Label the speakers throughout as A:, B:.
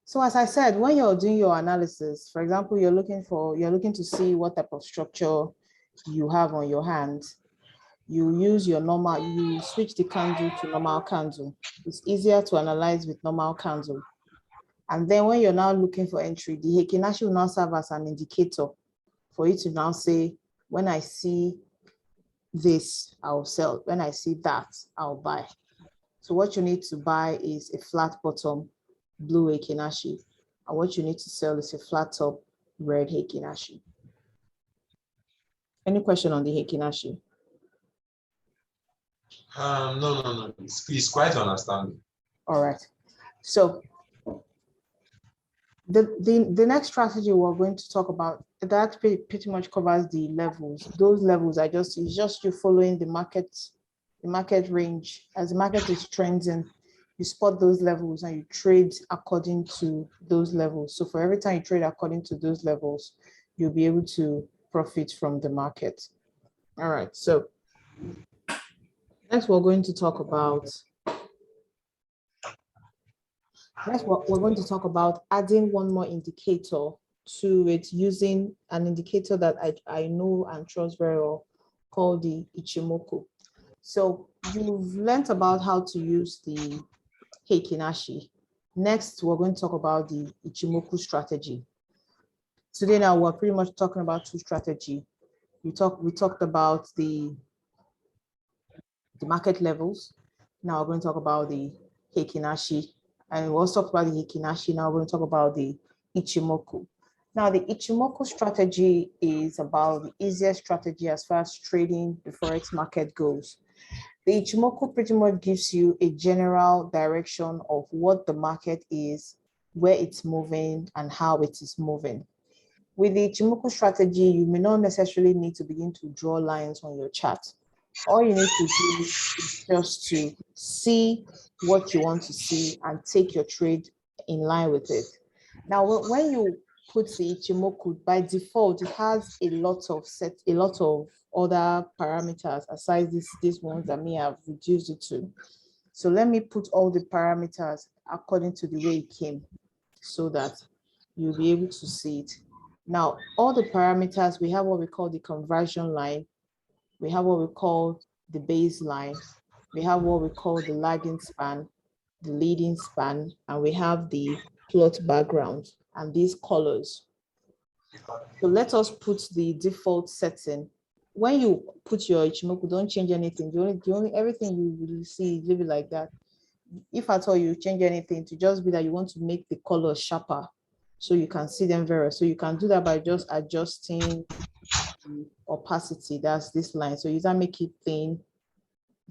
A: So as I said, when you're doing your analysis, for example, you're looking to see what type of structure you have on your hand. You use your normal, you switch the candle to normal candle. It's easier to analyze with normal candle. And then when you're now looking for entry, the Henkin Ashi will now serve as an indicator for you to now say, when I see this, I'll sell. When I see that, I'll buy. So what you need to buy is a flat bottom blue Henkin Ashi. And what you need to sell is a flat top red Henkin Ashi. Any question on the Henkin Ashi?
B: No. It's quite understanding.
A: All right. So the next strategy we're going to talk about, that pretty much covers the levels. Those levels are it's just you following the market range. As the market is trending, you spot those levels and you trade according to those levels. So for every time you trade according to those levels, you'll be able to profit from the market. All right, so next we're going to talk about adding one more indicator to it using an indicator that I know and trust very well called the Ichimoku. So you've learned about how to use the Henkin Ashi. Next, we're going to talk about the Ichimoku strategy. Today now we're pretty much talking about two strategies. We talked about the market levels. Now we're going to talk about the Henkin Ashi. And we also talked about the Henkin Ashi. Now we're going to talk about the Ichimoku. Now the Ichimoku strategy is about the easiest strategy as far as trading the Forex market goes. The Ichimoku pretty much gives you a general direction of what the market is, where it's moving, and how it is moving. With the Ichimoku strategy, you may not necessarily need to begin to draw lines on your chart. All you need to do is just to see what you want to see and take your trade in line with it. Now, when you put the Ichimoku, by default, it has a lot of other parameters aside these ones that may have reduced it to. So let me put all the parameters according to the way it came so that you'll be able to see it. Now, all the parameters, we have what we call the conversion line. We have what we call the baseline. We have what we call the lagging span, the leading span, and we have the plot background and these colors. So let us put the default setting. When you put your Ichimoku, don't change anything. Everything you will see, leave it like that. If at all you change anything, to just be that you want to make the colors sharper so you can see them very well. So you can do that by just adjusting the opacity. That's this line. So you either make it thin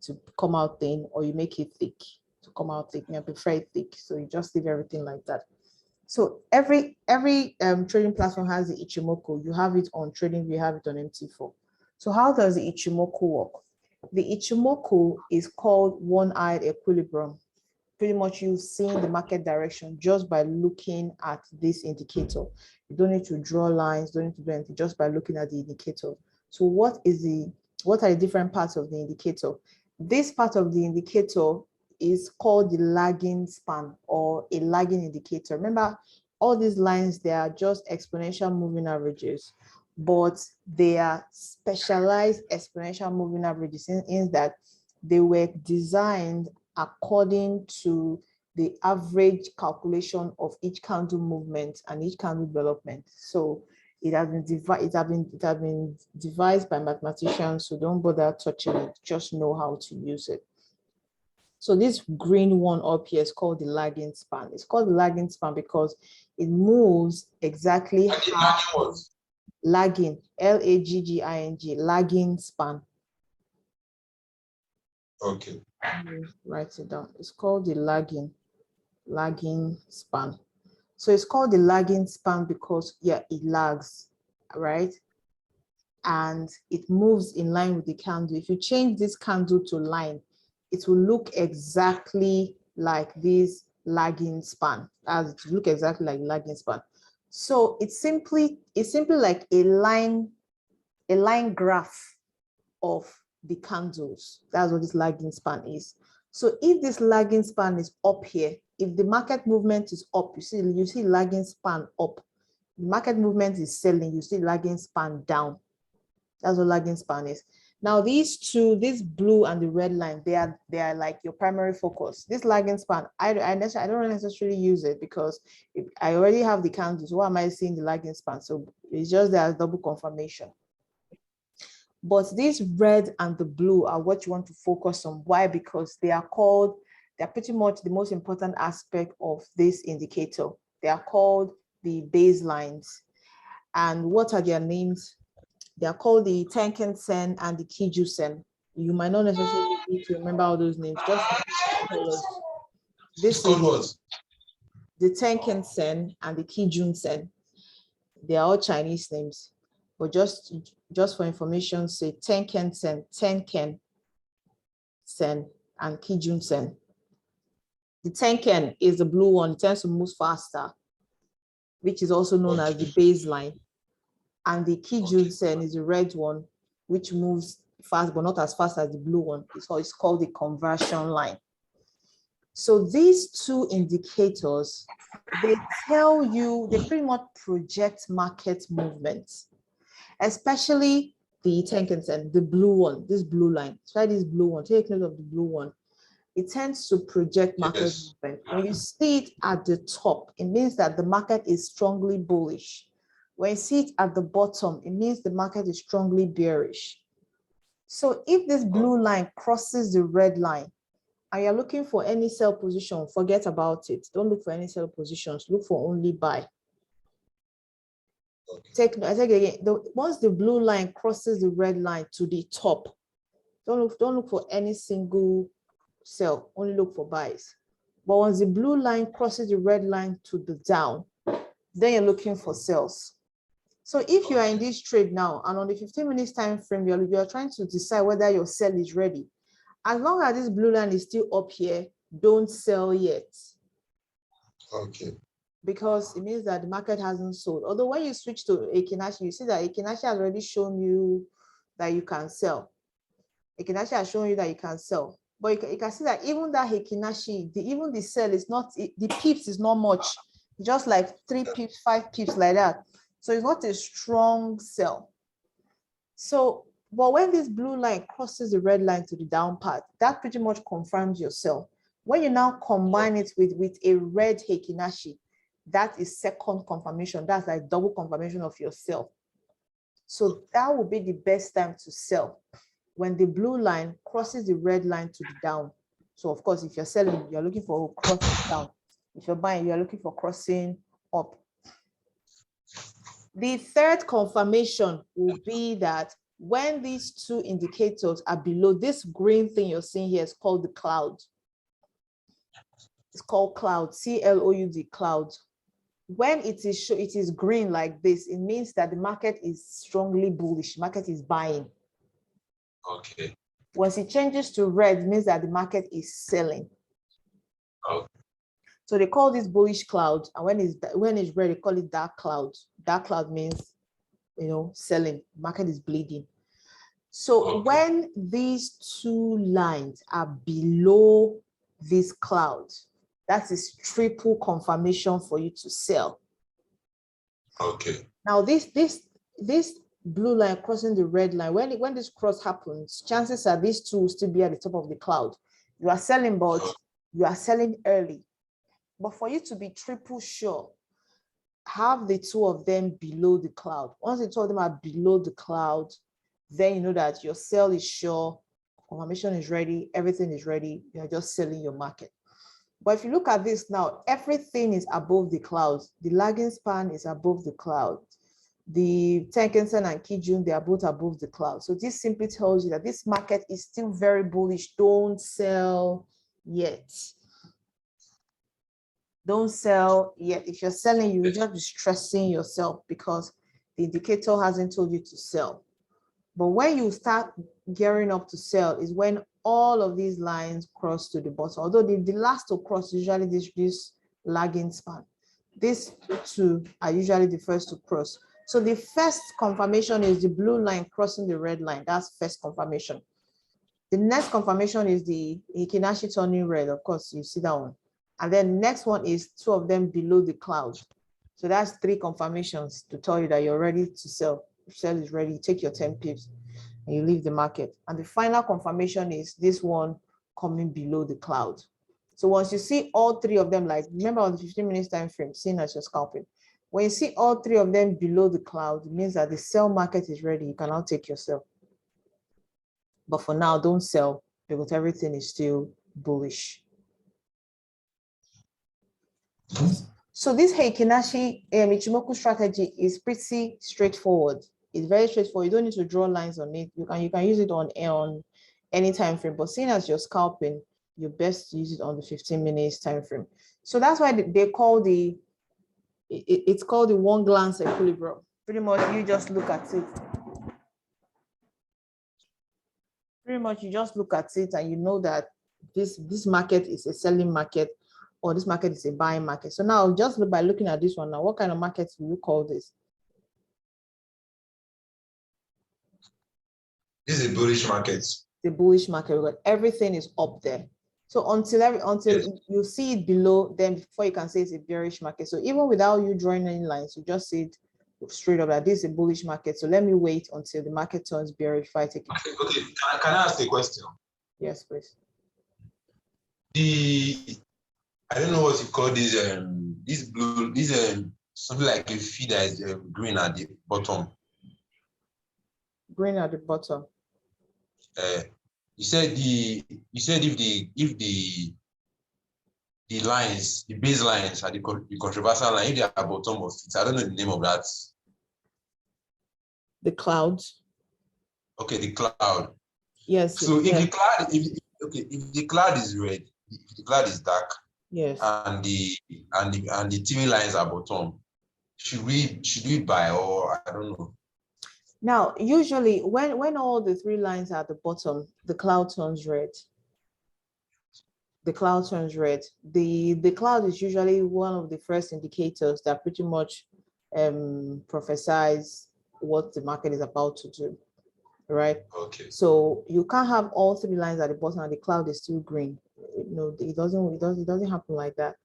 A: to come out thin, or you make it thick to come out thick. I prefer it thick, so you just leave everything like that. So every trading platform has the Ichimoku. You have it on TradingView, you have it on MT4. So how does the Ichimoku work? The Ichimoku is called one-eyed equilibrium. Pretty much you've seen the market direction just by looking at this indicator. You don't need to draw lines, don't need to do anything, just by looking at the indicator. So what are the different parts of the indicator? This part of the indicator is called the lagging span or a lagging indicator. Remember, all these lines, they are just exponential moving averages, but they are specialized exponential moving averages in that they were designed according to the average calculation of each candle movement and each candle development. So it has been devised by mathematicians, so don't bother touching it, just know how to use it. So this green one up here is called the lagging span. It's called the lagging span because it moves exactly how lagging, L-A-G-G-I-N-G, lagging span.
B: Okay.
A: Write it down. It's called the lagging span. So it's called the lagging span because, yeah, it lags, right? And it moves in line with the candle. If you change this candle to line, it will look exactly like this lagging span. As it look exactly like lagging span. So it's simply like a line graph of the candles. That's what this lagging span is. So if this lagging span is up here, if the market movement is up, you see lagging span up. The market movement is selling, you see lagging span down. That's what lagging span is. Now these two, this blue and the red line, they are like your primary focus. This lagging span, I don't necessarily use it because I already have the candles. Why am I seeing the lagging span? So it's just there as double confirmation. But this red and the blue are what you want to focus on. Why? Because they're pretty much the most important aspect of this indicator. They are called the baselines. And what are their names? They are called the Tenkan Sen and the Kiju Sen. You might not necessarily need to remember all those names. Just colors. This is the Tenkan Sen and the Kijun Sen. They are all Chinese names. But just for information, say Tenkan Sen, Tenkan Sen, and Kijun Sen. The Tenkan is the blue one. It tends to move faster, which is also known as the baseline. And the Kijun Sen is the red one, which moves fast, but not as fast as the blue one. It's called the conversion line. So these two indicators, they tell you, they pretty much project market movements, especially the Tenkan Sen, the blue one, this blue line. Try this blue one, take note of the blue one. It tends to project market movement. When you see it at the top, it means that the market is strongly bullish. When you see it at the bottom, it means the market is strongly bearish. So if this blue line crosses the red line and you're looking for any sell position, forget about it. Don't look for any sell positions. Look for only buy. Once the blue line crosses the red line to the top, don't look for any single sell. Only look for buys. But once the blue line crosses the red line to the down, then you're looking for sells. So if you are in this trade now and on the 15 minutes time frame, you're trying to decide whether your sell is ready. As long as this blue line is still up here, don't sell yet.
B: Okay.
A: Because it means that the market hasn't sold. Although when you switch to Henkin Ashi, you see that Henkin Ashi has already shown you that you can sell. Henkin Ashi has shown you that you can sell. But you can see that even that Henkin Ashi, even the sell is not, the pips is not much. Just like 3 pips, 5 pips like that. So it's not a strong sell. So, but when this blue line crosses the red line to the down part, that pretty much confirms your sell. When you now combine it with a red Henkin Ashi, that is second confirmation. That's like double confirmation of your sell. So that will be the best time to sell when the blue line crosses the red line to the down. So of course, if you're selling, you're looking for crossing down. If you're buying, you're looking for crossing up. The third confirmation will be that when these two indicators are below, this green thing you're seeing here is called the cloud. It's called cloud, C-L-O-U-D, cloud. When it is green like this, it means that the market is strongly bullish. Market is buying.
B: Okay.
A: Once it changes to red, it means that the market is selling.
B: Okay.
A: So they call this bullish cloud, and when it's red, they call it dark cloud. Dark cloud means, selling. Market is bleeding. So when these two lines are below this cloud, that is triple confirmation for you to sell.
B: Okay.
A: Now this blue line crossing the red line, when this cross happens, chances are these two will still be at the top of the cloud. You are selling, but you are selling early. But for you to be triple sure, have the two of them below the cloud. Once the two of them are below the cloud, then you know that your sell is sure, confirmation is ready, everything is ready. You're just selling your market. But if you look at this now, everything is above the clouds. The lagging span is above the cloud. The Tenkan Sen and Kijun, they are both above the cloud. So this simply tells you that this market is still very bullish. Don't sell yet. Don't sell yet. If you're selling, you will just be stressing yourself because the indicator hasn't told you to sell. But when you start gearing up to sell is when all of these lines cross to the bottom. Although the last to cross usually this lagging span. These two are usually the first to cross. So the first confirmation is the blue line crossing the red line. That's first confirmation. The next confirmation is the Henkin Ashi turning red. Of course, you see that one. And then next one is two of them below the cloud. So that's 3 confirmations to tell you that you're ready to sell. Sell is ready, take your 10 pips and you leave the market. And the final confirmation is this one coming below the cloud. So once you see all 3 of them, like remember on the 15 minutes time frame, seeing as you're scalping, when you see all 3 of them below the cloud, it means that the sell market is ready. You can now take your sell. But for now, don't sell because everything is still bullish. So this Henkin Ashi Ichimoku strategy is pretty straightforward. It's very straightforward. You don't need to draw lines on it. You can use it on any time frame. But seeing as you're scalping, you best use it on the 15 minutes time frame. So that's why they call it's called the one glance equilibrium. Pretty much you just look at it. Pretty much you just look at it and you know that this market is a selling market or this market is a buying market. So now just by looking at this one now, what kind of market do you call this?
B: This is a bullish market.
A: The bullish market, because everything is up there. So until yes, you see it below, then before you can say it's a bearish market. So even without you drawing any lines, you just see it straight up that this is a bullish market. So let me wait until the market turns bearish before I take it.
B: Okay. Can I ask a question?
A: Yes, please.
B: I don't know what you call this blue, something like a feed that is green at the bottom.
A: Green at the bottom.
B: You said if the lines, the base lines are the controversial line, if they are bottom of it, I don't know the name of that.
A: The clouds.
B: Okay, the cloud.
A: Yes.
B: So if the cloud, if the cloud is red, if the cloud is dark,
A: yes,
B: and the TV lines are bottom, should we buy, or I don't know?
A: Now, usually when all the 3 lines are at the bottom, the cloud turns red. The cloud turns red. The cloud is usually one of the first indicators that pretty much prophesies what the market is about to do, right?
B: Okay.
A: So you can't have all 3 lines at the bottom and the cloud is still green. No, it doesn't happen like that.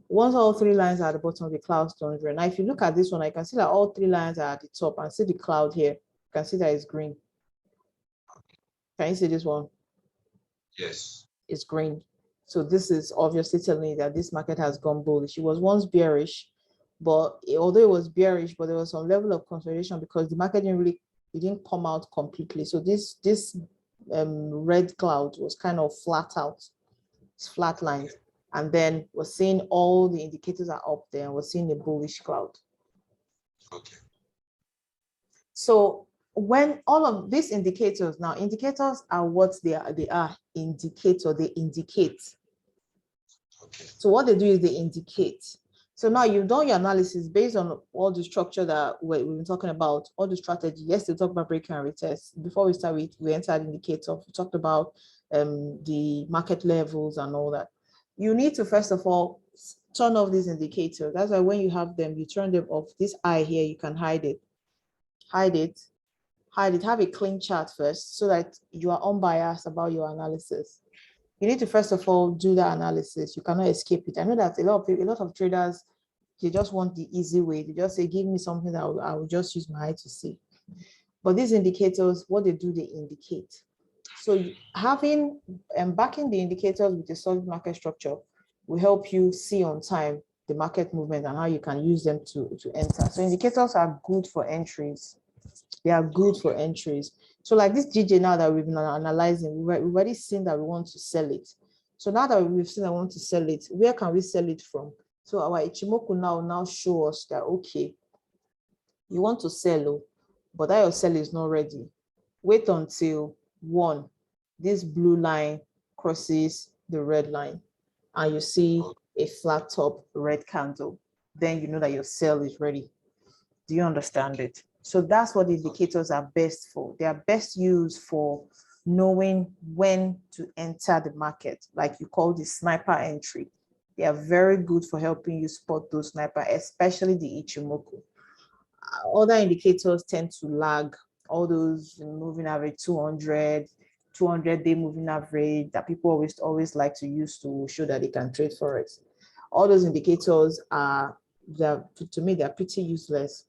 A: Once all 3 lines are at the bottom, the cloud turns red. Now, if you look at this one, I can see that all 3 lines are at the top and see the cloud here. You can see that it's green. Can you see this one?
B: Yes.
A: It's green. So this is obviously telling me that this market has gone bullish. It was once bearish, but although it was bearish, but there was some level of consolidation because the market didn't come out completely. So this red cloud was kind of flat out. It's flat lines. And then we're seeing all the indicators are up there and we're seeing a bullish cloud.
B: Okay.
A: So when all of these indicators, now indicators are what they are indicator, they indicate.
B: Okay.
A: So what they do is they indicate. So now you've done your analysis based on all the structure that we've been talking about, all the strategy. Yes, we talk about break and retest. Before we start, we entered indicator. We talked about the market levels and all that. You need to, first of all, turn off these indicators. That's why when you have them, you turn them off. This eye here, you can hide it. Hide it. Have a clean chart first so that you are unbiased about your analysis. You need to, first of all, do that analysis. You cannot escape it. I know that a lot of traders, they just want the easy way. They just say, give me something that I will just use my eye to see. But these indicators, what they do, they indicate. So having and backing the indicators with a solid market structure will help you see on time the market movement and how you can use them to enter. So indicators are good for entries. They are good for entries. So like this GJ now that we've been analyzing, we've already seen that we want to sell it. So now that we've seen that we want to sell it, where can we sell it from? So our Ichimoku now show us that, okay, you want to sell, but that your sell is not ready. Wait until this blue line crosses the red line and you see a flat top red candle. Then you know that your sell is ready. Do you understand it? So that's what the indicators are best for. They are best used for knowing when to enter the market, like you call the sniper entry. They are very good for helping you spot those sniper, especially the Ichimoku. Other indicators tend to lag. All those moving average 200-day moving average that people always like to use to show that they can trade forex. All those indicators are, to me, they're pretty useless.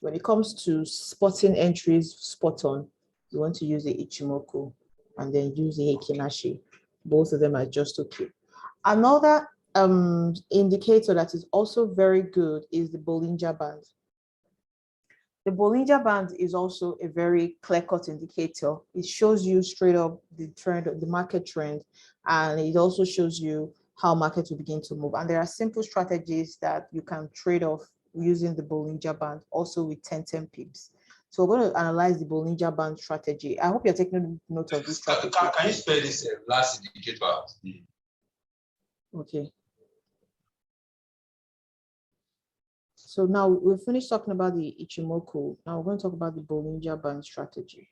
A: When it comes to spotting entries spot on, you want to use the Ichimoku and then use the Henkin Ashi. Both of them are just okay. Another indicator that is also very good is the Bollinger Band. The Bollinger Band is also a very clear-cut indicator. It shows you straight up the trend, the market trend, and it also shows you how markets will begin to move. And there are simple strategies that you can trade off using the Bollinger Band, also with 10 pips. So we're going to analyze the Bollinger Band strategy. I hope you're taking note of this strategy.
B: Can you spell this last indicator out?
A: Okay. So now we've finished talking about the Ichimoku. Now we're going to talk about the Bollinger Band strategy.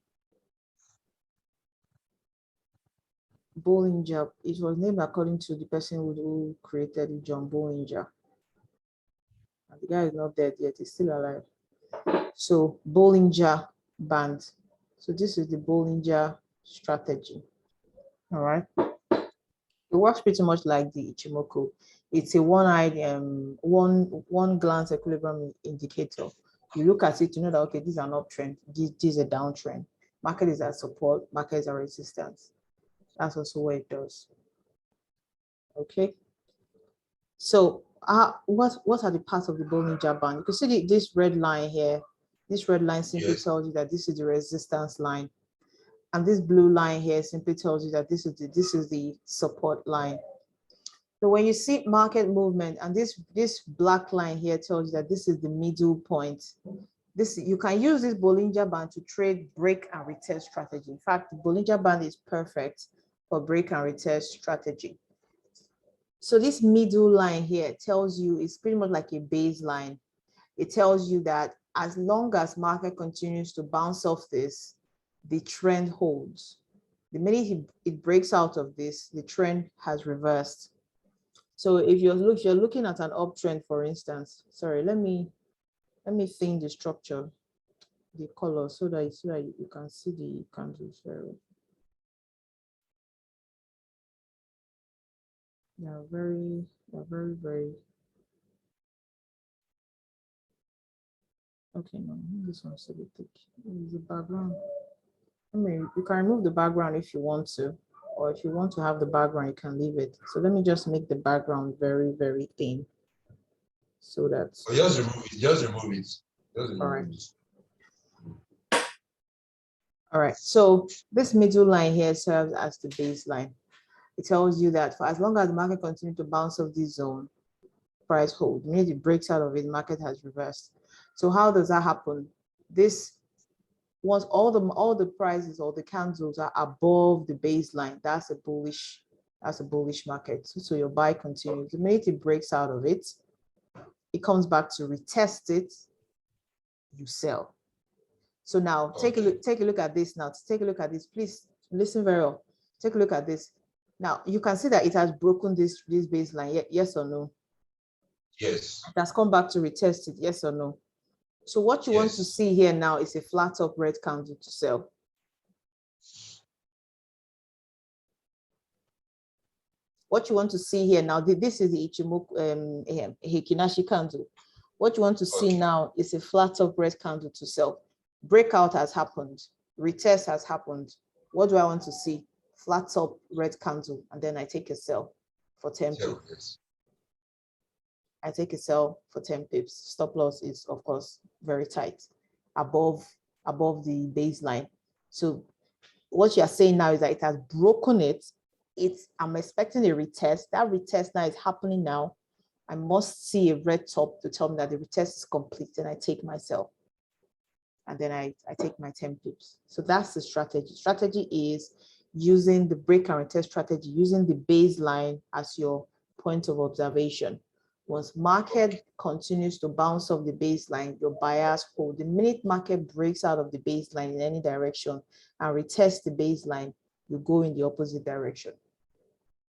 A: Bollinger, it was named according to the person who created it, John Bollinger. And the guy is not dead yet, he's still alive. So Bollinger Band. So this is the Bollinger strategy. All right. It works pretty much like the Ichimoku. It's a one-eyed, one glance equilibrium indicator. You look at it, you know that, okay, these are an uptrend, this is a downtrend. Market is at support, market is at resistance. That's also what it does. Okay. So what are the parts of the Bollinger Band? You can see this red line here. This red line simply tells you that this is the resistance line. And this blue line here simply tells you that this is the support line. So when you see market movement, and this black line here tells you that this is the middle point. You can use this Bollinger Band to trade break and retest strategy. In fact, the Bollinger Band is perfect for break and retest strategy. So this middle line here tells you it's pretty much like a baseline. It tells you that as long as market continues to bounce off this, the trend holds. The minute it breaks out of this, the trend has reversed. So if you're looking at an uptrend, for instance, sorry, let me thin the structure, the color, so that you can see the candles very well. They're very okay. No, this one's a bit thick. The background. I mean, you can remove the background if you want to, or if you want to have the background, you can leave it. So let me just make the background very thin, so that.
B: Just remove it. Just remove it.
A: All right. All right. So this middle line here serves as the baseline. It tells you that for as long as the market continues to bounce off this zone, price hold. Meaning it breaks out of it, market has reversed. So how does that happen? Once all the prices or the candles are above the baseline, that's a bullish market. So your buy continues. The minute it breaks out of it, it comes back to retest it, you sell. So now take a look at this. Now take a look at this. Please listen very well. Take a look at this. Now you can see that it has broken this baseline. Yes or no?
B: Yes.
A: It has come back to retest it. Yes or no? So what you want to see here now is a flat top red candle to sell. What you want to see here now, this is the Ichimoku Henkin Ashi candle. What you want to see now is a flat top red candle to sell. Breakout has happened. Retest has happened. What do I want to see? Flat top red candle, and then I take a sell for 10 pips. I take a sell for 10 pips. Stop loss is, of course, very tight, above the baseline. So what you're saying now is that it has broken it. I'm expecting a retest. That retest now is happening now. I must see a red top to tell me that the retest is complete, and I take my sell. And then I take my 10 pips. So that's the strategy. Strategy is using the break and retest strategy, using the baseline as your point of observation. Once market continues to bounce off the baseline, your buyers hold. The minute market breaks out of the baseline in any direction and retests the baseline, you go in the opposite direction.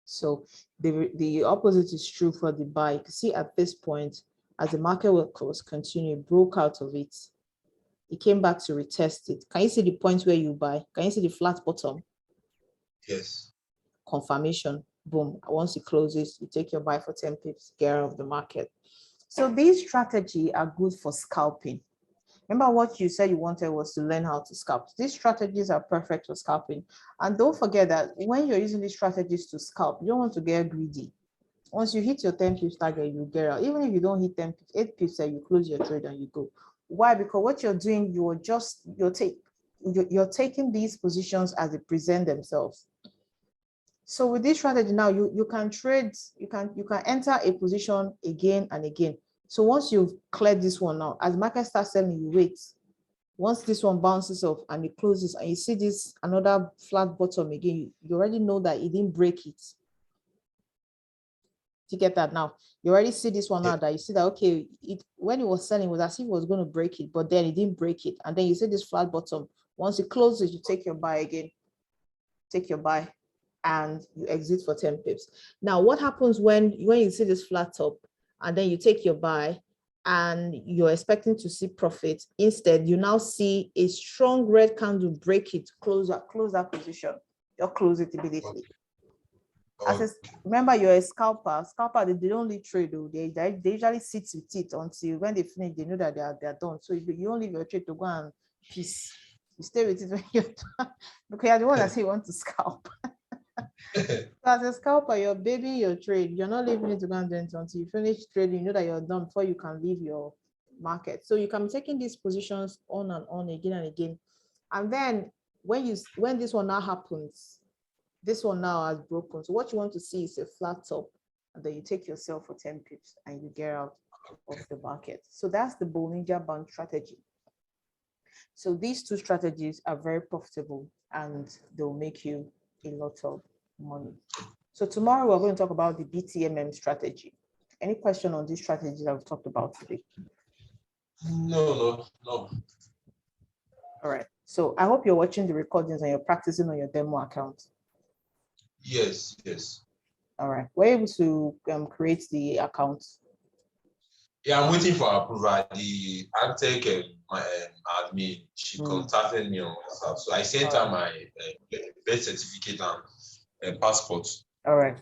A: So the opposite is true for the buy. You can see at this point, as the market was continuing, broke out of it. It came back to retest it. Can you see the point where you buy? Can you see the flat bottom?
B: Yes.
A: Confirmation. boom, once it closes, you take your buy for 10 pips, get out of the market. So these strategies are good for scalping. Remember what you said you wanted was to learn how to scalp. These strategies are perfect for scalping. And don't forget that when you're using these strategies to scalp, you don't want to get greedy. Once you hit your 10 pips target, you get out. Even if you don't hit 10 pips, 8 pips, you close your trade and you go. Why? Because what you're doing, you're taking these positions as they present themselves. So with this strategy now, you can trade, you can enter a position again and again. So once you've cleared this one now, as market starts selling, you wait. Once this one bounces off and it closes and you see this another flat bottom again, you already know that it didn't break it. To get that now, you already see this one now that you see that, okay, when it was selling, it was as if it was going to break it, but then it didn't break it. And then you see this flat bottom. Once it closes, you take your buy again, take your buy, and you exit for 10 pips. Now, what happens when you see this flat top and then you take your buy and you're expecting to see profit? Instead, you now see a strong red candle break it, close that position. You'll close it immediately. Remember, you're a scalper. They don't leave trade though. They usually sit with it until when they finish, they know that they're done. So you don't leave your trade to go and peace. You stay with it when you're done because you're the one that say you want to scalp. So as a scalper, you're babying your trade. You're not leaving it to go and do it until you finish trading. You know that you're done before you can leave your market. So you can be taking these positions on and on again and again. And then when this one now happens, this one now has broken. So what you want to see is a flat top, and then you take yourself for 10 pips and you get out of the market. So that's the Bollinger Band strategy. So these two strategies are very profitable and they'll make you a lot of money. So tomorrow we're going to talk about the BTMM strategy. Any question on these strategies I've talked about today?
B: No.
A: All right. So I hope you're watching the recordings and you're practicing on your demo account.
B: Yes.
A: All right. We're able to create the account.
B: Yeah, I'm waiting for approval. The Agtech my admin, she contacted me on WhatsApp. So I sent her my birth certificate and passport.
A: All right.